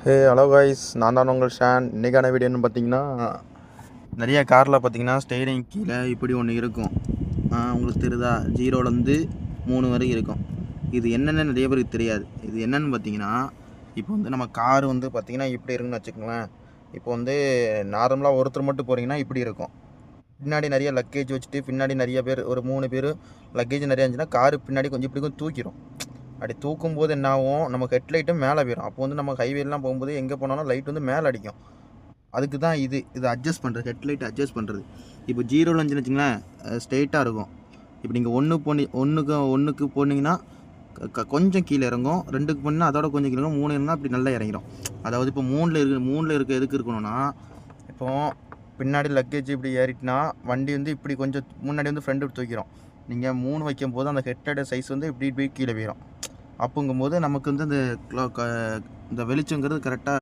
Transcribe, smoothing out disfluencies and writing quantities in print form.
Hello guys, நான் தான் உங்கள் ஷான். இன்றைக்கான வீடியோன்னு பார்த்தீங்கன்னா, நிறைய காரில் பார்த்தீங்கன்னா ஸ்டேரிங் கீழே இப்படி ஒன்று இருக்கும். உங்களுக்கு தெரியுதா? 0லேருந்து 3 வரை இருக்கும். இது என்னென்னு நிறைய பேருக்கு தெரியாது. இது என்னென்னு பார்த்தீங்கன்னா, இப்போ வந்து நம்ம கார் வந்து பார்த்திங்கன்னா இப்படி இருக்குன்னு வச்சுக்கோங்களேன். இப்போ வந்து நார்மலாக ஒருத்தர் மட்டும் போகிறீங்கன்னா இப்படி இருக்கும். பின்னாடி நிறைய லக்கேஜ் வச்சுட்டு பின்னாடி நிறைய பேர் ஒரு 3 பேர் லக்கேஜ் நிறையா இருந்துச்சுன்னா காரு பின்னாடி கொஞ்சம் இப்படி கொஞ்சம் தூக்கிடும். அப்படி தூக்கும்போது என்ன ஆகும், நமக்கு ஹெட்லைட்டும் மேலே போயிடும். அப்போ வந்து நம்ம ஹைவேலாம் போகும்போது எங்கே போனாலும் லைட் வந்து மேலே அடிக்கும். அதுக்கு தான் இது அட்ஜஸ்ட் பண்ணுறது, ஹெட்லைட் அட்ஜஸ்ட் பண்ணுறது. இப்போ 0ல் இருந்துச்சுன்னு வச்சுங்களேன், ஸ்ட்ரெயிட்டாக இருக்கும். இப்போ நீங்கள் ஒன்றுக்கு போனீங்கன்னா கொஞ்சம் கீழே இறங்கும், 2க்கு போனீங்கன்னா அதோட கொஞ்சம் கீழே இறங்கும், 3 இருந்தால் அப்படி நல்லா இறங்கிடும். அதாவது இப்போ 3ல் இருக்க எதுக்கு இருக்கணும்னா, இப்போது பின்னாடி லக்கேஜ் இப்படி ஏறிட்டுனா வண்டி வந்து இப்படி கொஞ்சம் முன்னாடி வந்து ஃப்ரெண்டு தூக்கிடும். நீங்கள் 3 வைக்கும் போது அந்த ஹெட்டோட சைஸ் வந்து இப்படி இப்படி கீழே போயிடும். அப்போங்கும்போது நமக்கு வந்து இந்த வெளிச்சங்கிறது கரெக்டாக